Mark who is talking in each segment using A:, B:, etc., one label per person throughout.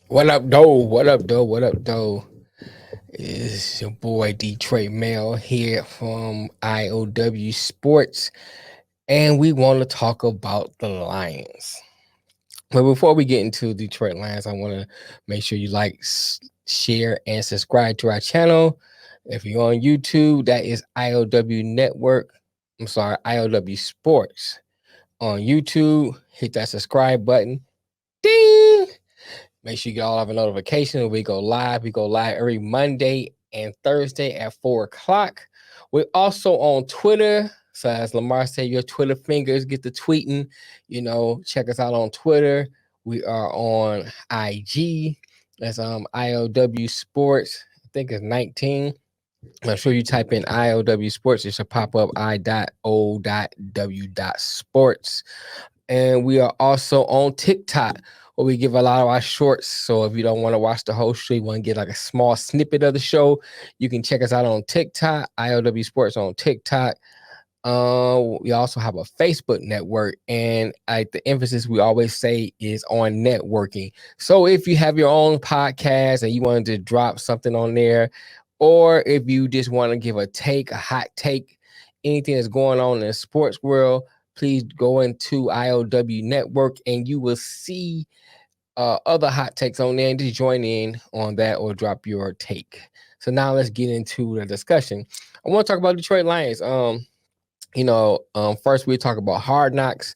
A: What up, though? What up, though? What up, though? It's your boy Detroit Mel here from IOW Sports, and we want to talk about the Lions. But before we get into Detroit Lions, I want to make sure you like, share, and subscribe to our channel. If you're on YouTube, that is IOW Network. I'm sorry, IOW Sports. On YouTube, hit that subscribe button. Ding! Make sure you get all of our notifications. We go live. We go live every Monday and Thursday at 4 o'clock. We're also on Twitter. So as Lamar said, your Twitter fingers get to tweeting. Check us out on Twitter. We are on IG. That's IOW Sports. I think it's 19. I'm sure you type in IOW Sports, it should pop up I.O.W.Sports. And we are also on TikTok where we give a lot of our shorts. So if you don't want to watch the whole show, you want to get like a small snippet of the show, you can check us out on TikTok, IOW Sports on TikTok. We also have a Facebook network, and the emphasis we always say is on networking. So if you have your own podcast and you wanted to drop something on there, or if you just want to give a hot take, anything that's going on in the sports world, please go into IOW Network and you will see other hot takes on there and just join in on that or drop your take. So now let's get into the discussion. I want to talk about Detroit Lions. First we talk about Hard Knocks.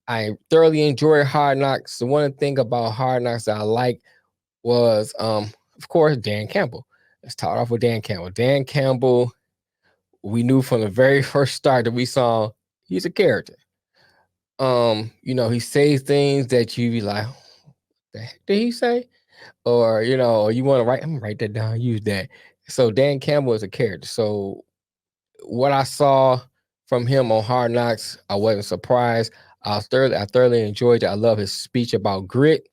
A: I thoroughly enjoy Hard Knocks. The one thing about Hard Knocks that I like was, of course, Dan Campbell. Let's start off with Dan Campbell. Dan Campbell, we knew from the very first start that we saw he's a character. He says things that you be like, what the heck did he say? Or, you want to write, I'm gonna write that down, use that. So Dan Campbell is a character. So what I saw from him on Hard Knocks, I wasn't surprised. I thoroughly enjoyed it. I love his speech about grit.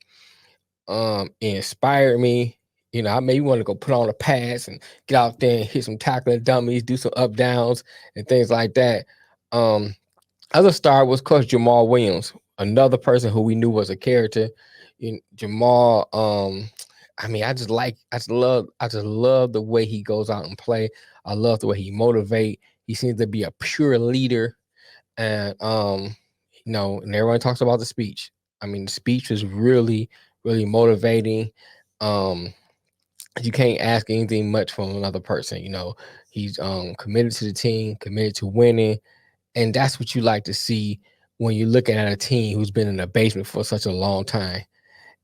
A: It inspired me. I maybe want to go put on a pads and get out there and hit some tackling dummies, do some up downs and things like that. Um, Other star was Coach Jamal Williams, another person who we knew was a character. Jamal, I just love the way he goes out and play. I love the way he motivate. He seems to be a pure leader, and and everyone talks about the speech. I mean, the speech was really, really motivating. Um, you can't ask anything much from another person. He's committed to the team, committed to winning, and that's what you like to see when you're looking at a team who's been in the basement for such a long time.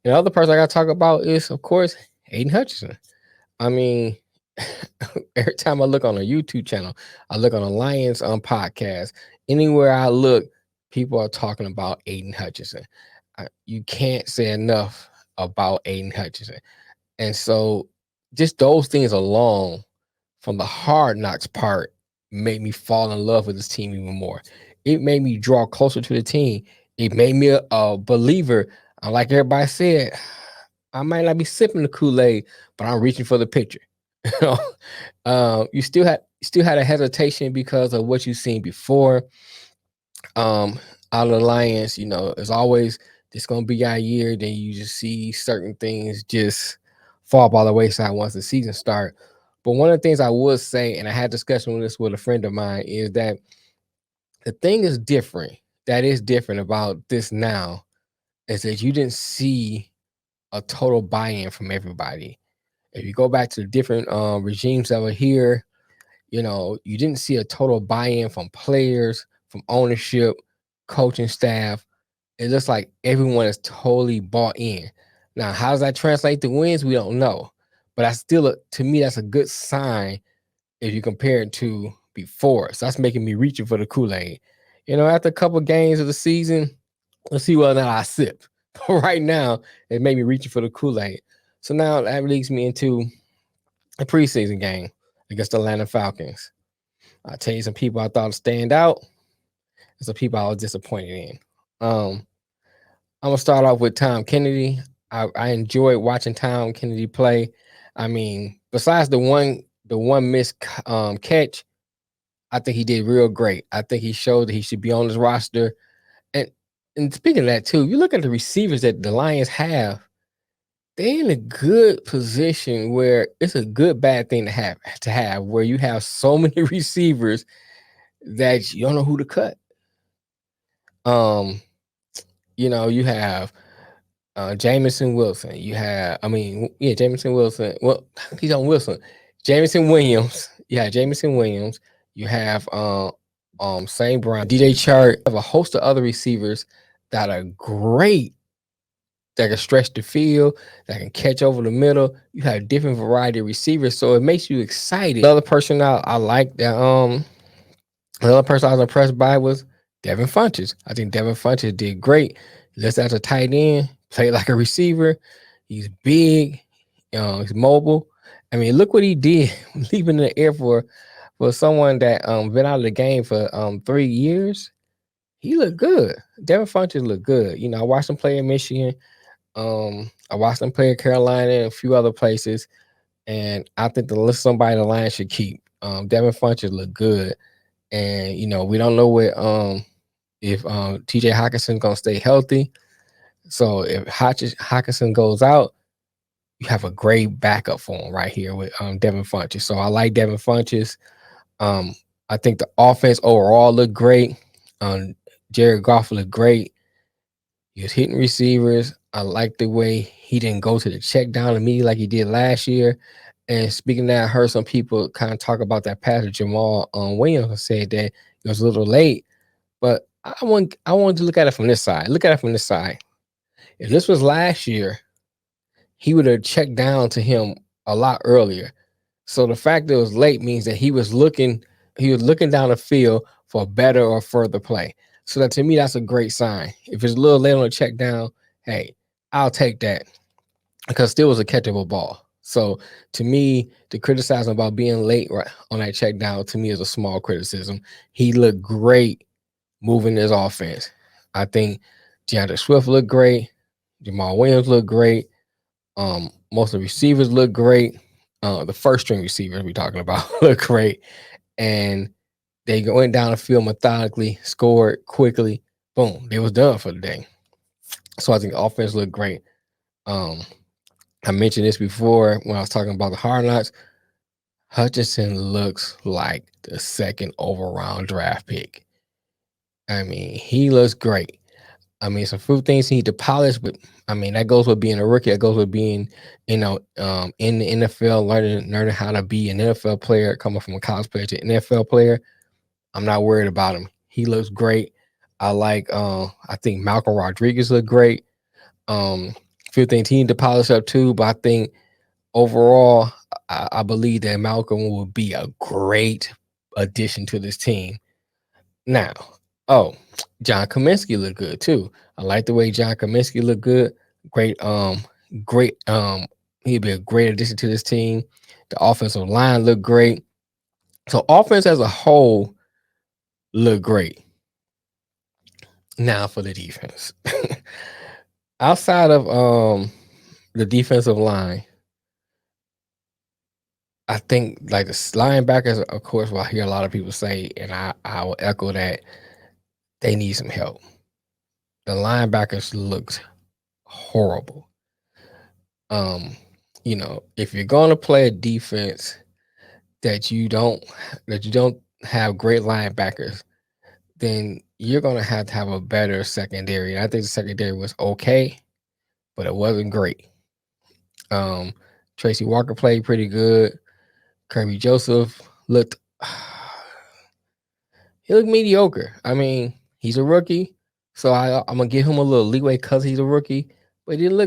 A: And the other person I got to talk about is, of course, Aiden Hutchinson. I mean, every time I look on a YouTube channel, I look on a Lions podcast, anywhere I look, people are talking about Aiden Hutchinson. You can't say enough about Aiden Hutchinson. And so just those things alone from the Hard Knocks part made me fall in love with this team even more. It made me draw closer to the team. It made me a believer. Like everybody said, I might not be sipping the Kool-Aid, but I'm reaching for the picture. You know, you still had a hesitation because of what you've seen before. Out of the Lions, it's always it's gonna be our year. Then you just see certain things just fall by the wayside once the season start. But one of the things I would say, and I had discussion with this with a friend of mine, is that the thing is different. That is different about this now is that you didn't see a total buy-in from everybody. If you go back to the different regimes that were here, you didn't see a total buy-in from players, from ownership, coaching staff. It looks like everyone is totally bought in. Now, how does that translate to wins? We don't know. But to me, that's a good sign if you compare it to before. So that's making me reaching for the Kool-Aid. After a couple of games of the season, let's see whether or not I sip. Right now, it made me reaching for the Kool-Aid. So now that leads me into a preseason game against the Atlanta Falcons. I'll tell you some people I thought stand out and some people I was disappointed in. Um, I'm gonna start off with Tom Kennedy. I enjoyed watching Tom Kennedy play. I mean, besides the one missed catch, I think he did real great. I think he showed that he should be on this roster. And and speaking of that too, you look at the receivers that the Lions have. They're in a good position where it's a good bad thing to have where you have so many receivers that you don't know who to cut. Um, you have Jameson Wilson. Jameson Wilson. Well, he's on Wilson. Jameson Williams. Yeah, Jameson Williams. You have St. Brown, DJ Chart. You have a host of other receivers that are great, that can stretch the field, that can catch over the middle. You have different variety of receivers, so it makes you excited. The other person I like that the other person I was impressed by was Devin Funches. I think Devin Funches did great. Let's as a tight end, played like a receiver. He's big, he's mobile. I mean, look what he did leaping in the air for someone that been out of the game for 3 years. He looked good. Devin Funches looked good. I watched him play in Michigan. I watched him play in Carolina and a few other places, and I think the list somebody the Lions should keep. Devin Funches looked good, and we don't know if TJ Hawkinson's gonna stay healthy. So if Hawkinson goes out, you have a great backup for him right here with Devin Funches. So I like Devin Funches. I think the offense overall looked great. Jared Goff looked great. He was hitting receivers. I like the way he didn't go to the check down immediately like he did last year. And speaking of that, I heard some people kind of talk about that pass to Jamal Williams and said that it was a little late. But I wanted to look at it from this side. Look at it from this side. If this was last year, he would have checked down to him a lot earlier. So the fact that it was late means that he was looking down the field for a better or further play. So that to me, that's a great sign. If it's a little late on the check down, hey, I'll take that because still was a catchable ball. So to me, to criticize him about being late right on that check down to me is a small criticism. He looked great moving his offense. I think DeAndre Swift looked great. Jamal Williams looked great. Most of the receivers look great. The first string receivers we're talking about look great. And they went down the field methodically, scored quickly. Boom, they was done for the day. So I think the offense looked great. I mentioned this before when I was talking about the Hard Knocks. Hutchinson looks like the second overall draft pick. I mean, he looks great. I mean, some few things he need to polish, but I mean that goes with being a rookie. That goes with being, in the NFL, learning how to be an NFL player, coming from a college player to an NFL player. I'm not worried about him. He looks great. I think Malcolm Rodriguez looked great. Few things he need to polish up too, but I think overall, I believe that Malcolm will be a great addition to this team. Now, John Kaminsky looked good too. I like the way John Kaminsky looked good. Great, great. He'd be a great addition to this team. The offensive line looked great. So offense as a whole looked great. Now for the defense. Outside of the defensive line, I think like the linebackers, of course, what I hear a lot of people say, and I will echo that, they need some help. The linebackers looked horrible. If you're going to play a defense that you don't have great linebackers, then you're going to have a better secondary. I think the secondary was okay, but it wasn't great. Tracy Walker played pretty good. Kirby Joseph looked mediocre. I mean, he's a rookie, so I'm gonna give him a little leeway because he's a rookie, but he didn't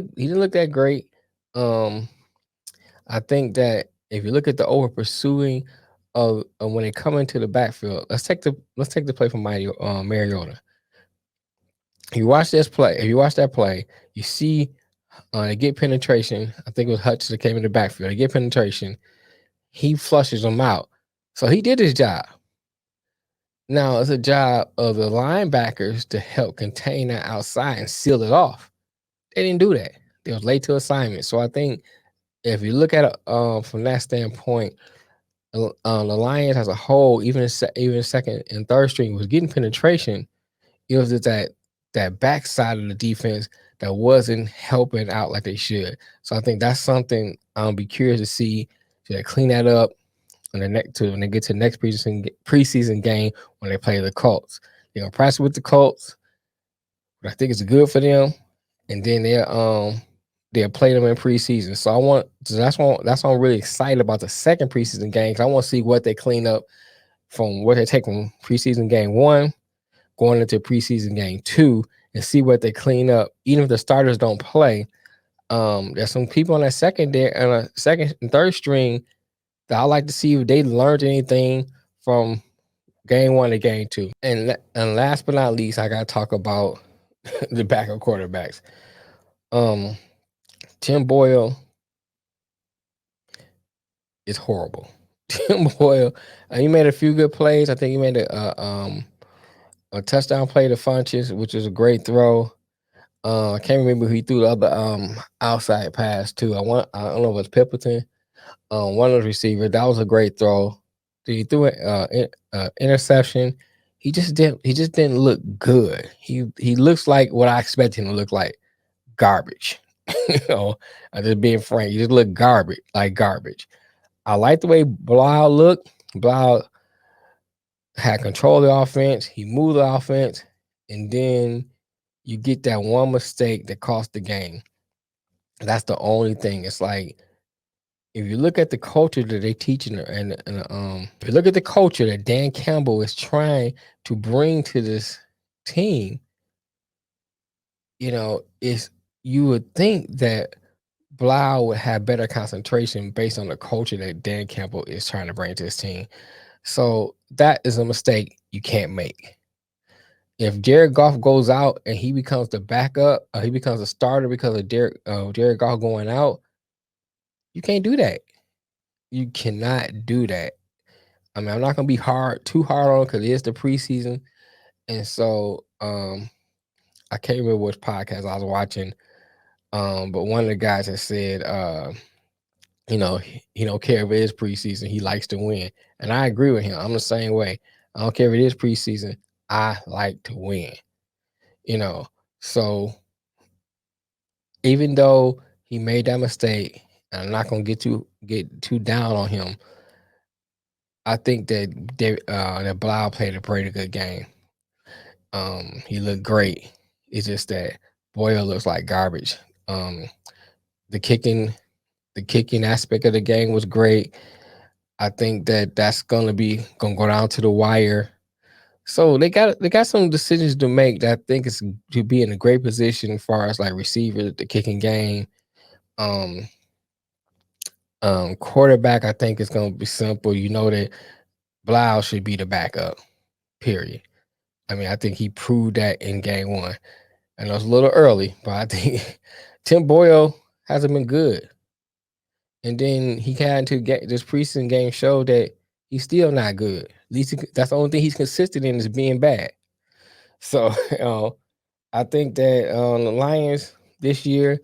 A: look that great. I think that if you look at the over pursuing of when they come into the backfield, let's take the play from Mariota. If you watch that play, you see they get penetration. I think it was Hutch that came in the backfield. They get penetration. He flushes them out. So he did his job. Now it's a job of the linebackers to help contain that outside and seal it off. They didn't do that. They was late to assignment. So I think if you look at it from that standpoint, the Lions as a whole, even second and third string was getting penetration. It was just that backside of the defense that wasn't helping out like they should. So I think that's something I'll be curious to see. Should they clean that up when they get to the next preseason game when they play the Colts? They're gonna practice with the Colts, but I think it's good for them. And then they'll play them in preseason. So that's why I'm really excited about the second preseason game, because I want to see what they clean up from what they take from preseason game 1 going into preseason game 2, and see what they clean up. Even if the starters don't play, there's some people on that second and third string that I like to see if they learned anything from game 1 to game 2. And last but not least, I gotta talk about the backup quarterbacks. Tim Boyle is horrible. Tim Boyle, he made a few good plays. I think he made a touchdown play to Funches, which was a great throw. I can't remember who he threw the other outside pass to. I don't know if it was Pippleton. One of the receivers. That was a great throw. He threw an interception. He just didn't look good. He looks like what I expect him to look like. Garbage. I'm just being frank. He just looked garbage. I like the way Blau looked. Blau had control of the offense. He moved the offense, and then you get that one mistake that cost the game. That's the only thing. It's like, if you look at the culture that they teach if you look at the culture that Dan Campbell is trying to bring to this team, you would think that Blau would have better concentration based on the culture that Dan Campbell is trying to bring to his team. So that is a mistake you can't make. If Jared Goff goes out and he becomes the backup, he becomes a starter because of Jared Goff going out, you can't do that. You cannot do that. I mean, I'm not gonna be too hard on him because it is the preseason, and so I can't remember which podcast I was watching, but one of the guys had said, he don't care if it is preseason, he likes to win, and I agree with him. I'm the same way. I don't care if it is preseason. I like to win. So even though he made that mistake, and I'm not gonna get too down on him, I think that Blau played a pretty good game. He looked great. It's just that Boyle looks like garbage. The kicking aspect of the game was great. I think that's gonna go down to the wire. So they got some decisions to make that I think is to be in a great position as far as like receiver, the kicking game. Quarterback, I think it's gonna be simple. You know that Blau should be the backup, period. I mean, I think he proved that in game 1. I know it's a little early, but I think Tim Boyle hasn't been good. And then he got into this preseason game showed that he's still not good. At least that's the only thing he's consistent in is being bad. So I think that the Lions this year,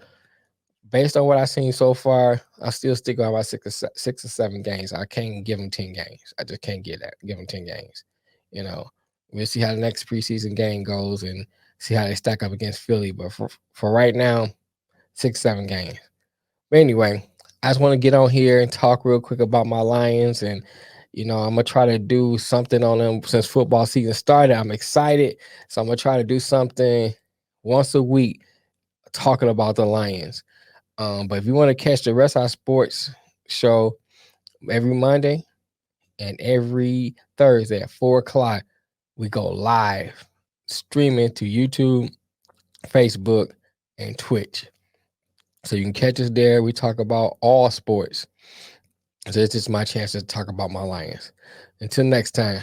A: based on what I've seen so far, I still stick on about 6 or 7 games. I can't give them 10 games. I just can't give them 10 games. We'll see how the next preseason game goes and see how they stack up against Philly. But for right now, 6, 7 games. But anyway, I just want to get on here and talk real quick about my Lions. And, I'm going to try to do something on them since football season started. I'm excited. So I'm going to try to do something once a week talking about the Lions. But if you want to catch the rest of our sports show every Monday and every Thursday at 4:00, we go live streaming to YouTube, Facebook, and Twitch. So you can catch us there. We talk about all sports. So it's just my chance to talk about my Lions. Until next time,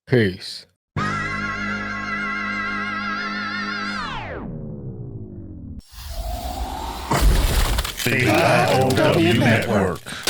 A: peace.
B: The IOW Network.